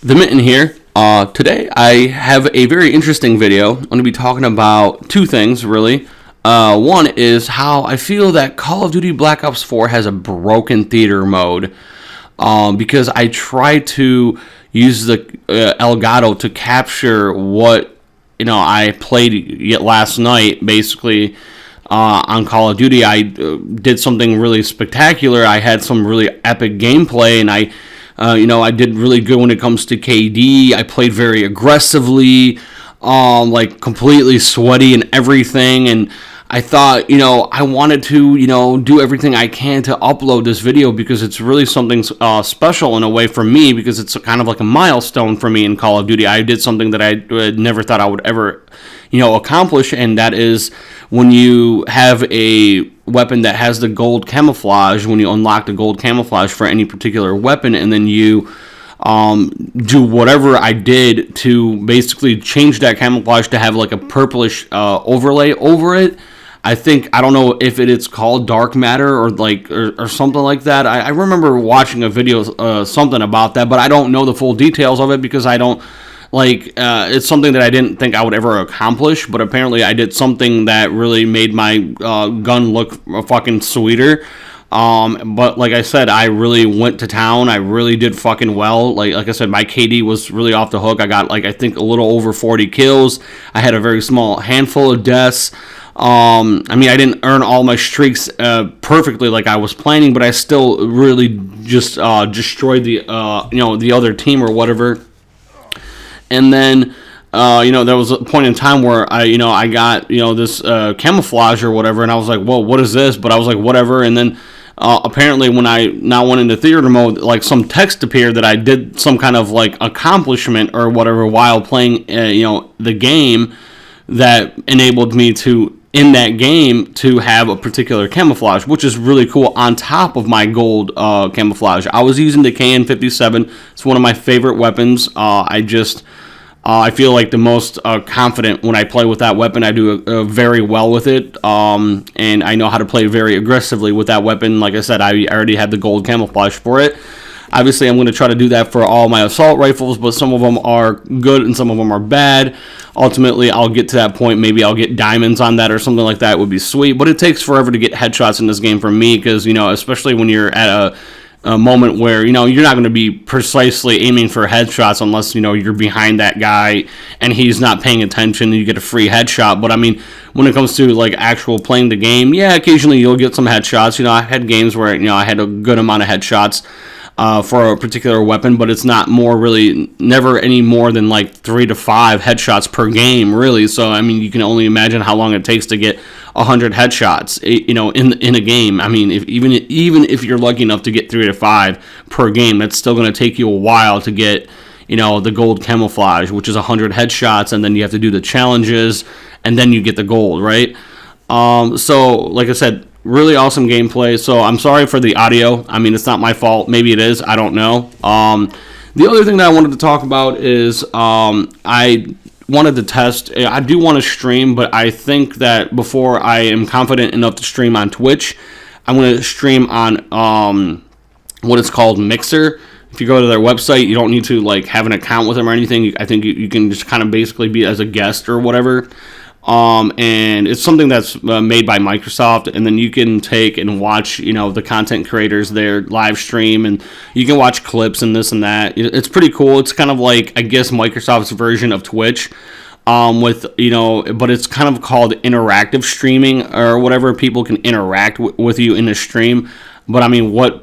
The Mitten here. Today I have a very interesting video. I'm going to be talking about two things, really. One is how I feel that Call of Duty Black Ops 4 has a broken theater mode. Because I tried to use the Elgato to capture what I played last night, basically. On Call of Duty, I did something really spectacular. I had some really epic gameplay, and I did really good when it comes to KD. I played very aggressively, like completely sweaty and everything. And I thought, I wanted to, do everything I can to upload this video because it's really something special in a way for me, because it's kind of like a milestone for me in Call of Duty. I did something that I never thought I would ever, accomplish, and that is when you have a weapon that has the gold camouflage, when you unlock the gold camouflage for any particular weapon, and then you do whatever I did to basically change that camouflage to have like a purplish overlay over it. I don't know if it's called dark matter or something like that. I remember watching a video, something about that, but I don't know the full details of it because I don't it's something that I didn't think I would ever accomplish, but apparently I did something that really made my gun look fucking sweeter. But like I said, I really went to town. I really did fucking well. Like I said, my KD was really off the hook. I got I think a little over 40 kills. I had a very small handful of deaths. I didn't earn all my streaks perfectly like I was planning, but I still really just destroyed the the other team or whatever. And then there was a point in time where I got this camouflage or whatever, and I was like, whoa, what is this? But I was like, whatever. And then apparently when I now went into theater mode, like some text appeared that I did some kind of like accomplishment or whatever while playing the game that enabled me to, in that game, to have a particular camouflage, which is really cool, on top of my gold camouflage. I was using the KN-57. It's one of my favorite weapons. I feel like the most confident when I play with that weapon. I do very well with it, and I know how to play very aggressively with that weapon. Like I said, I already had the gold camouflage for it. Obviously, I'm going to try to do that for all my assault rifles, but some of them are good and some of them are bad. Ultimately, I'll get to that point. Maybe I'll get diamonds on that or something like that. It would be sweet, but it takes forever to get headshots in this game for me because, especially when you're at a moment where, you're not going to be precisely aiming for headshots unless, you're behind that guy and he's not paying attention and you get a free headshot. But, when it comes to, actual playing the game, yeah, occasionally you'll get some headshots. I had games where, I had a good amount of headshots for a particular weapon, but it's never any more than 3 to 5 headshots per game, really. So you can only imagine how long it takes to get 100 headshots, in a game. Even if you're lucky enough to get 3 to 5 per game, that's still going to take you a while to get the gold camouflage, which is 100 headshots, and then you have to do the challenges, and then you get the gold, right? So like I said, really awesome gameplay. So I'm sorry for the audio. It's not my fault. Maybe it is. I don't know. The other thing that I wanted to talk about is I wanted to test. I do want to stream, but I think that before I am confident enough to stream on Twitch, I'm going to stream on what is called Mixer. If you go to their website, you don't need to have an account with them or anything. I think you can just kind of basically be as a guest or whatever. And it's something that's made by Microsoft, and then you can take and watch, the content creators, their live stream, and you can watch clips and this and that. It's pretty cool. It's kind of I guess, Microsoft's version of Twitch, but it's kind of called interactive streaming or whatever. People can interact with you in the stream, but in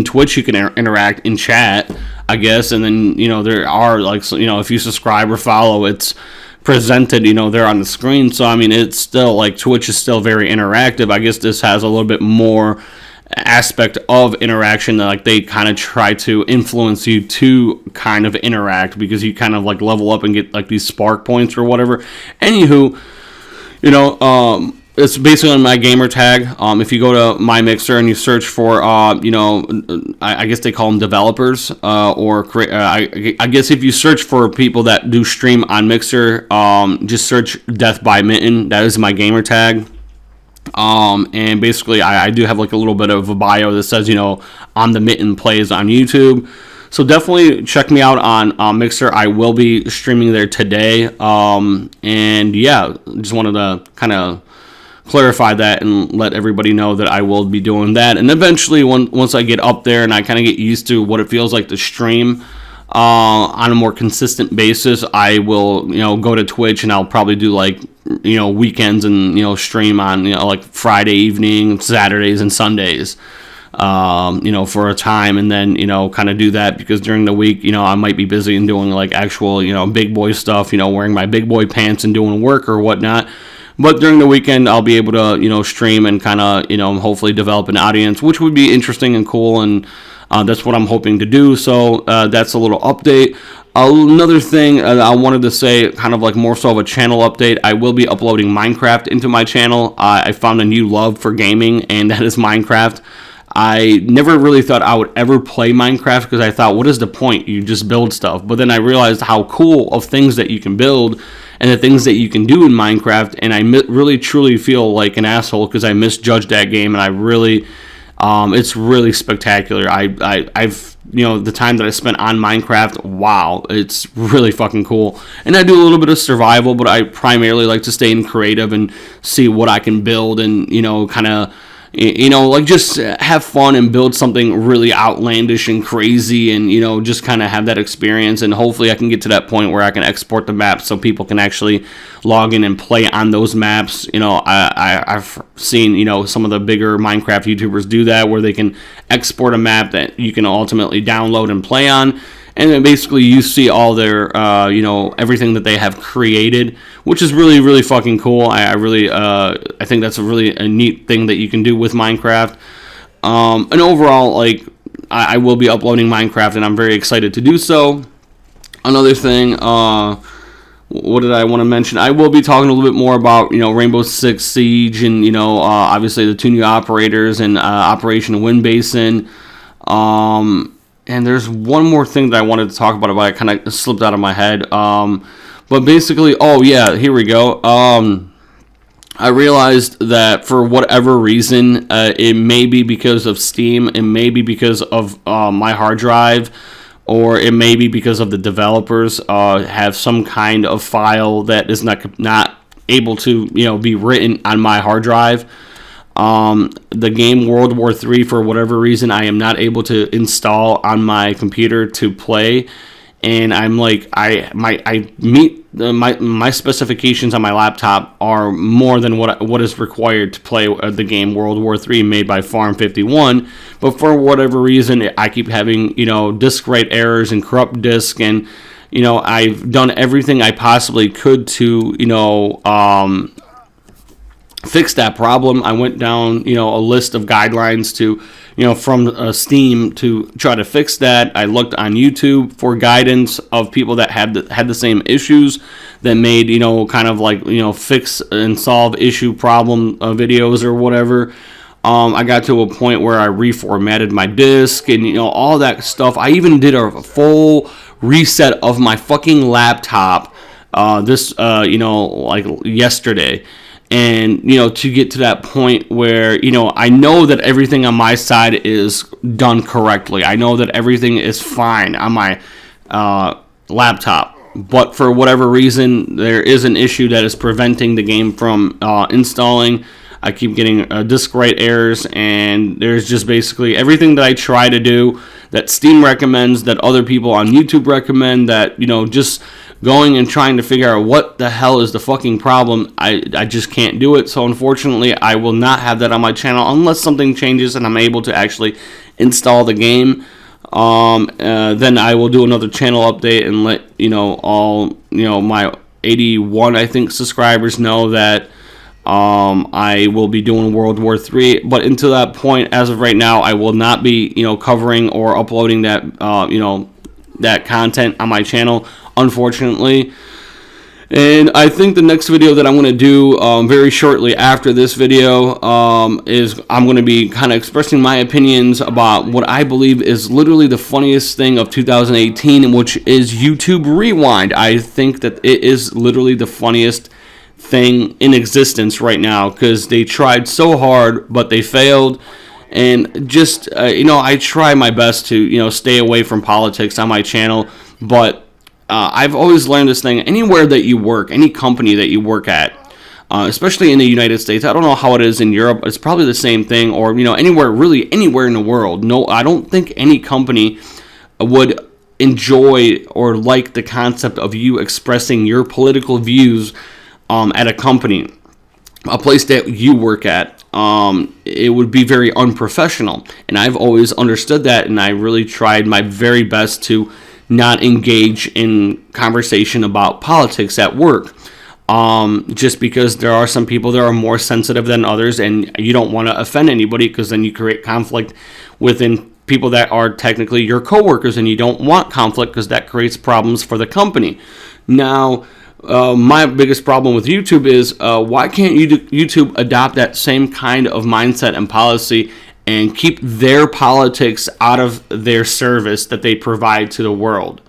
Twitch you can interact in chat, I guess, and then there are if you subscribe or follow, it's presented there on the screen. So it's still Twitch is still very interactive. I guess this has a little bit more aspect of interaction that they kind of try to influence you to kind of interact, because you kind of level up and get these spark points or whatever. Anywho, it's basically on my gamer tag. If you go to my Mixer and you search for, I guess they call them developers, I guess if you search for people that do stream on Mixer, just search Death by Mitten. That is my gamer tag. And basically I do have a little bit of a bio that says, I'm the Mitten Plays on YouTube. So definitely check me out on Mixer. I will be streaming there today. And yeah, just wanted to kind of clarify that and let everybody know that I will be doing that. And eventually, once I get up there and I kind of get used to what it feels like to stream on a more consistent basis, I will, go to Twitch, and I'll probably do like, weekends and, stream on, like Friday evening, Saturdays and Sundays, for a time, and then, kind of do that, because during the week, I might be busy and doing like actual, big boy stuff, wearing my big boy pants and doing work or whatnot. But during the weekend, I'll be able to, stream and kind of, hopefully develop an audience, which would be interesting and cool, and that's what I'm hoping to do. So that's a little update. Another thing I wanted to say, kind of like more so of a channel update, I will be uploading Minecraft into my channel. I found a new love for gaming, and that is Minecraft. I never really thought I would ever play Minecraft, because I thought, what is the point? You just build stuff. But then I realized how cool of things that you can build and the things that you can do in Minecraft, and I really truly feel like an asshole because I misjudged that game, and I really, it's really spectacular. I've the time that I spent on Minecraft, wow, it's really fucking cool. And I do a little bit of survival, but I primarily like to stay in creative and see what I can build, and kind of, like just have fun and build something really outlandish and crazy, and, just kind of have that experience. And hopefully I can get to that point where I can export the maps so people can actually log in and play on those maps. I've seen, some of the bigger Minecraft YouTubers do that, where they can export a map that you can ultimately download and play on. And then basically you see all their, everything that they have created, which is really, really fucking cool. I think that's a neat thing that you can do with Minecraft. And overall, like, I will be uploading Minecraft, and I'm very excited to do so. Another thing, what did I want to mention? I will be talking a little bit more about, Rainbow Six Siege, and, obviously the two new operators, and Operation Wind Basin. And there's one more thing that I wanted to talk about, but it kind of slipped out of my head. But basically, oh yeah, here we go. I realized that for whatever reason, it may be because of Steam, it may be because of my hard drive, or it may be because of the developers have some kind of file that is not able to be written on my hard drive. The game World War III, for whatever reason, I am not able to install on my computer to play, and I'm like, my specifications on my laptop are more than what is required to play the game World War III made by Farm 51, but for whatever reason, I keep having, disk write errors and corrupt disk, and, I've done everything I possibly could to, fix that problem. I went down, a list of guidelines to, from Steam to try to fix that. I looked on YouTube for guidance of people that had the same issues, that made, kind of like, fix and solve issue problem videos or whatever. I got to a point where I reformatted my disk and, all that stuff. I even did a full reset of my fucking laptop, like yesterday. And, to get to that point where, I know that everything on my side is done correctly. I know that everything is fine on my laptop. But for whatever reason, there is an issue that is preventing the game from installing. I keep getting disk write errors, and there's just basically everything that I try to do that Steam recommends, that other people on YouTube recommend, that, just going and trying to figure out what the hell is the fucking problem. I just can't do it. So unfortunately, I will not have that on my channel unless something changes and I'm able to actually install the game. Then I will do another channel update and let all my 81 I think subscribers know that I will be doing World War III. But until that point, as of right now, I will not be covering or uploading that that content on my channel, unfortunately. And I think the next video that I'm going to do very shortly after this video is I'm going to be kind of expressing my opinions about what I believe is literally the funniest thing of 2018, which is YouTube Rewind. I think that it is literally the funniest thing in existence right now, because they tried so hard but they failed. And just, I try my best to, stay away from politics on my channel. But I've always learned this thing: anywhere that you work, any company that you work at, especially in the United States. I don't know how it is in Europe. It's probably the same thing, or anywhere in the world. No, I don't think any company would enjoy or like the concept of you expressing your political views at a company, a place that you work at. It would be very unprofessional, and I've always understood that, and I really tried my very best to not engage in conversation about politics at work. Just because there are some people that are more sensitive than others, and you don't want to offend anybody, because then you create conflict within people that are technically your coworkers, and you don't want conflict because that creates problems for the company. Now, my biggest problem with YouTube is why can't YouTube adopt that same kind of mindset and policy and keep their politics out of their service that they provide to the world?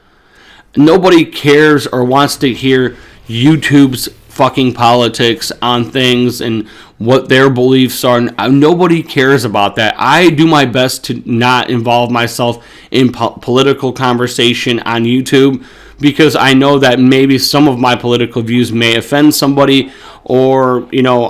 Nobody cares or wants to hear YouTube's fucking politics on things and what their beliefs are. Nobody cares about that. I do my best to not involve myself in political conversation on YouTube, because I know that maybe some of my political views may offend somebody, or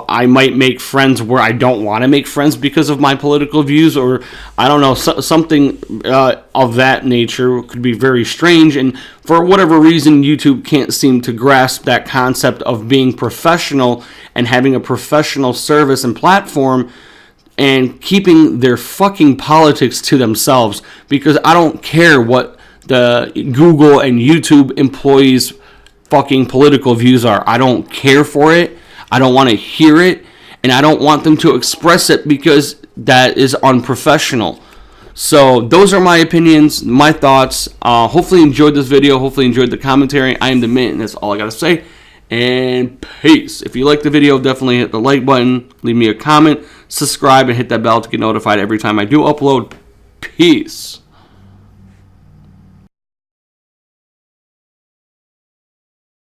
I might make friends where I don't want to make friends because of my political views, or I don't know, something of that nature could be very strange. And for whatever reason, YouTube can't seem to grasp that concept of being professional and having a professional service and platform, and keeping their fucking politics to themselves, because I don't care what the Google and YouTube employees' fucking political views are. I don't care for it. I don't want to hear it, and I don't want them to express it, because that is unprofessional. So those are my opinions, my thoughts. Hopefully you enjoyed this video. Hopefully you enjoyed the commentary. I am the Mint, and that's all I got to say. And peace. If you like the video, definitely hit the like button, leave me a comment, subscribe, and hit that bell to get notified every time I do upload. Peace.